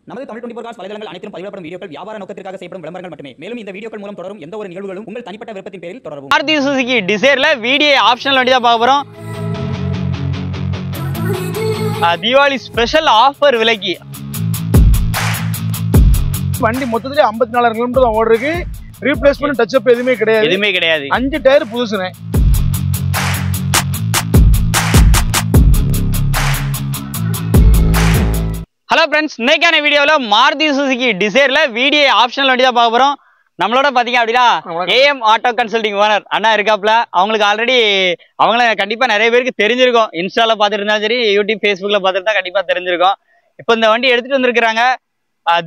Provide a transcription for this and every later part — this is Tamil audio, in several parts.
நமது தமிழ் 24 காஸ் வலைதளங்கள் அனைத்தும் பதிவிடப்படும் வீடியோக்கள் வியாபார நோக்கத்திற்காக செய்யப்படும் விளம்பரங்கள் மட்டுமே. மேலும் இந்த வீடியோக்கள் மூலம் தொடரும் எந்த ஒரு நிகழ்வுகளும் உங்கள் தனிப்பட்ட விருப்பத்தின் பேரில் தொடரும். மாருதி சுசுகி டிசைர்ல VDI ஆப்ஷனல் வண்டி தான் பார்க்க போறோம். தீபாவளி ஸ்பெஷல் ஆஃபர் விலைக்கு வண்டி மொத்தத்திலே 54,000 கிலோமீட்டர் தான் ஓடுறதுக்கு. ரீப்ளேஸ்மெண்ட் டச் அப் எதுவுமே கிடையாது. 5 டயர் புதுசுனே. ஹலோ ஃப்ரெண்ட்ஸ், இன்னைக்கான வீடியோவில் மாருதி சுசுகி டிசைர்ல VDI ஆப்ஷனல் வண்டி தான் பார்க்க போறோம். நம்மளோட பாத்தீங்க அப்படின்னா AM ஆட்டோ கன்சல்டிங் ஓனர் அண்ணா இருக்காப்ல. அவங்களுக்கு ஆல்ரெடி அவங்கள கண்டிப்பா நிறைய பேருக்கு தெரிஞ்சிருக்கும். இன்ஸ்டால பார்த்துட்டு இருந்தாலும் சரி, யூடியூப் ஃபேஸ்புக்ல பார்த்துட்டு தான் கண்டிப்பா தெரிஞ்சிருக்கும். இப்போ இந்த வண்டி எடுத்துட்டு வந்திருக்கிறாங்க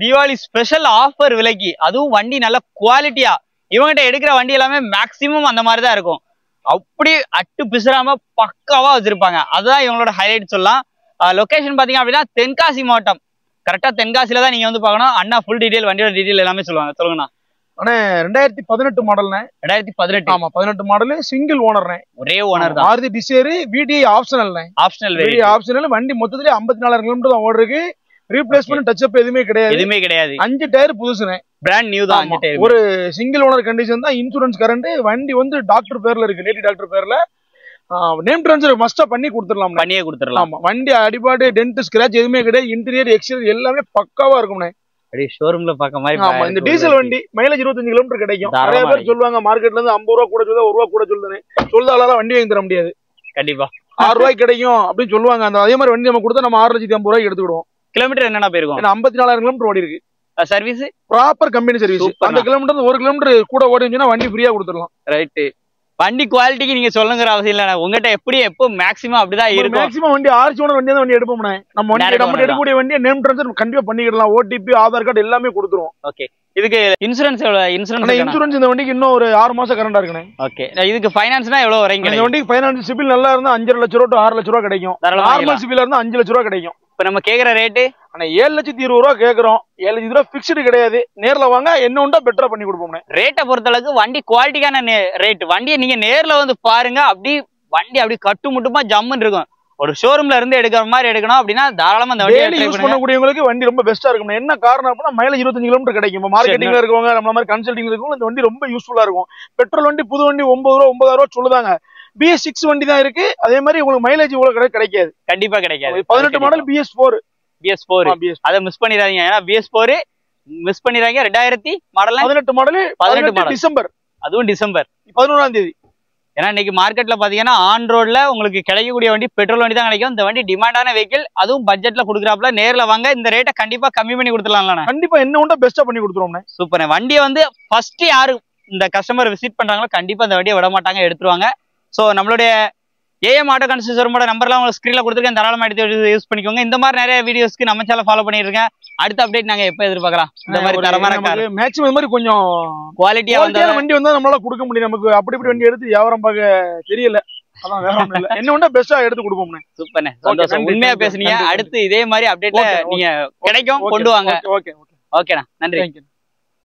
தீபாவளி ஸ்பெஷல் ஆஃபர் விலைக்கு. அதுவும் வண்டி நல்ல குவாலிட்டியா. இவங்ககிட்ட எடுக்கிற வண்டி எல்லாமே மேக்சிமம் அந்த மாதிரி தான் இருக்கும். அப்படி அட்டு பிசுறாம பக்காவா வச்சிருப்பாங்க. அதுதான் இவங்களோட ஹைலைட் சொல்லலாம். லொகேஷன் பாத்தீங்க அப்படின்னா தென்காசி மாவட்டம். கரெக்டா தென்காசியில தான் நீங்க வந்து பார்க்கணும். அண்ணா ஃபுல் டீடைல் வண்டியோட டீடைல் எல்லாமே சொல்லுவாங்க. சொல்லுங்கண்ணா. ஆனா 2018 மாடல்ண்ணே. 2018. ஆமா, 18 மாடல், சிங்கிள் ஓனர்ண்ணே. ஒரே ஓனர் தான். மாருதி டிசைர் VDI ஆப்ஷனல்ண்ணே. VDI optional. வண்டி மொத்தத்திலே 54,000 கிலோமீட்டர் தான் ஓடுறதுக்கு. ரீப்ளேஸ்மெண்ட் டச் அப் எதுவுமே கிடையாது. 5 டயர் புதுசுனே. பிராண்ட் நியூ தான். 5 டயர். ஒரு சிங்கிள் ஓனர் கண்டிஷன் தான். Insurance current. வண்டி வந்து டாக்டர் பேர்ல இருக்கு, லேடி டாக்டர் பேர்ல. நேம் ட்ரான்ஸ்ஃபர் மஸ்டா பண்ணியே கொடுத்துடலாம். வண்டி அடிபாடு டென்ட் ஸ்கிராச் எதுவுமே கிடையாது. இன்டீரியர் எக்ஸ்டீரியர் எல்லாமே பக்காவா இருக்கும்ண்ணே. ஷோரூம்ல பாக்க மாதிரி. ஆமா, இந்த டீசல் வண்டி மைலேஜ் 25 கிலோமீட்டர் கிடைக்கும். நிறைய பேர் சொல்லுவாங்க மார்க்கெட்ல இருந்து 50 ரூபா கூட சொல்லுதா, 1 ரூபா கூட சொல்லுதுன்னு. சொல்றதால வண்டி வாங்கி தர முடியாது. கண்டிப்பா 6 ரூபாய்க்கு கிடைக்கும் அப்படின்னு சொல்லுவாங்க. அந்த அதே மாதிரி வண்டி நம்ம கொடுத்தா நம்ம 6,50,000 ரூபாய்க்கு எடுத்துக்கிடுவோம். கிலோமீட்டர் என்னென்ன போயிருக்கும்? 54,000 கிலோமீட்டர் ஓடி இருக்கு. Service proper company service. அந்த கிலோமீட்டர் 1 கிலோமீட்டர் கூட ஓடிச்சுன்னா வண்டி ஃப்ரீயா கொடுத்துடலாம். ரைட்டு. வண்டி குவாலிட்டிக்கு நீங்க சொல்லுங்கிற அவசியம் இல்ல. உங்ககிட்ட எப்படி எப்போ மேக்ஸிமம் அப்படிதான் இருக்கும். மேக்ஸிமம் வண்டி ஆர்ச்சி ஓனர் வண்டி தான் வண்டி எடுப்போம்னா. நம்ம எடுக்கக்கூடிய வண்டியை நேம் ட்ரான்ஸ்ஃபர் கண்டிப்பா பண்ணிக்கலாம். OTP ஆதார் கார்டு எல்லாமே கொடுத்துருவோம். ஓகே. இதுக்கு இன்சூரன்ஸ் எவ்வளவு? இன்சூரன்ஸ் இந்த வண்டிக்கு இன்னும் ஒரு 6 மாசம் கரண்டா இருக்குண்ணே. ஓகே. இதுக்கு ஃபைனான்ஸ்னா எவ்வளவு வரைக்கும்? இந்த வண்டிக்கு ஃபைனான்ஸ் சிபில் நல்லா இருந்தா 5 லட்சம் ரூபா டு 6 லட்சம் ரூபா கிடைக்கும். நார்மல் சிபில் இருந்தா 5 லட்சம் ரூபா கிடைக்கும். இப்ப நம்ம கேக்குற ரேட்டு ஆனா 7,20,000 ரூபா கேக்குறோம். 7,20,000 ரூபா பிக்ஸ்டு கிடையாது. நேர்ல வாங்க, என்ன உண்டா பெட்டரா பண்ணி கொடுப்போம். ரேட்டை பொறுத்தளவுக்கு வண்டி குவாலிட்டிக்கான ரேட். வண்டியை நீங்க நேர்ல வந்து பாருங்க. அப்படி வண்டி அப்படி கட்டு முட்டுமா ஜம்முன்னு இருக்கும். ஒரு ஷோரூம்ல இருந்து எடுக்கிற மாதிரி எடுக்கணும் அப்படின்னா தாராளமா அந்த வண்டியை யூஸ் பண்ணக்கூடியவங்களுக்கு வண்டி ரொம்ப பெஸ்டா இருக்கும். என்ன காரணம் அப்படின்னா மைலேஜ் 25 கிலோமீட்டர் கிடைக்கும். மார்க்கெட்டிங்ல இருக்கவங்க, நம்ம மாதிரி கன்சல்டிங்ல இருக்கவங்க இந்த வண்டி ரொம்ப யூஸ்ஃபுல்லா இருக்கும். பெட்ரோல் வண்டி புது வண்டி 9 ரூபா 9,000 ரூபா சொல்லுதாங்க. BS6 வண்டி தான் இருக்கு. அதே மாதிரி உங்களுக்கு மைலேஜ் இவ்வளவு கிடைக்காது. கண்டிப்பா கிடைக்காது. 18 மாடல் BS4. அதை மிஸ் பண்ணிடாதீங்க. ஏன்னா BS4 மிஸ் பண்ணிடாதீங்க. 2000 மாடல் 18 டிசம்பர். அதுவும் டிசம்பர் 11ஆம் தேதி. ஏன்னா இன்னைக்கு மார்க்கெட்ல பாத்தீங்கன்னா ஆன் ரோட்ல உங்களுக்கு கிடைக்கக்கூடிய வண்டி பெட்ரோல் வண்டி தான் கிடைக்கும். இந்த வண்டி டிமாண்டான வெஹிக்கிள். அதுவும் பட்ஜெட்ல கொடுக்குறாப்ல. நேர்ல வாங்க, இந்த ரேட்டை கண்டிப்பா கம்மி பண்ணி கொடுத்துடலாம். கண்டிப்பா என்ன உண்டா பெஸ்டா பண்ணி கொடுத்துருவோம். சூப்பர். வண்டியை வந்து ஃபர்ஸ்ட் யாரு இந்த கஸ்டமர் விசிட் பண்றாங்களோ கண்டிப்பா இந்த வண்டியை விட மாட்டாங்க, எடுத்துருவாங்க. ஸோ நம்மளுடைய AM ஆட்டோ கன்சல்டன்ஸோட நம்பர்லாம் உங்களுக்கு ஸ்க்ரீன்ல கொடுத்துருக்கேன். தாராளமா எடுத்து யூஸ் பண்ணிக்கோங்க. இந்த மாதிரி நிறைய வீடியோஸ்க்கு நம்ம சேனல் ஃபாலோ பண்ணிருக்கேன். அடுத்த அப்டேட் நாங்க எப்ப எதிர்பார்க்கலாம்? இந்த மாதிரி தரமான மேக்ஸிமம் இந்த மாதிரி கொஞ்சம் குவாலிட்டியா வந்த வண்டி வந்தா நம்மளால கொடுக்க முடியும். நமக்கு அப்படி இப்படி வண்டி எடுத்து வியாபாரம் பார்க்க தெரியல. அதான் வேற ஒண்ணும் இல்ல. என்ன ஒண்ணா பெஸ்டா எடுத்து கொடுப்போம். சூப்பர்ண்ணே, சந்தோஷம். உண்மையா பேசுனீங்க. அடுத்து இதே மாதிரி அப்டேட்ல நீங்க கிடைக்கும், கொண்டு வாங்க. ஓகேண்ணா, நன்றி.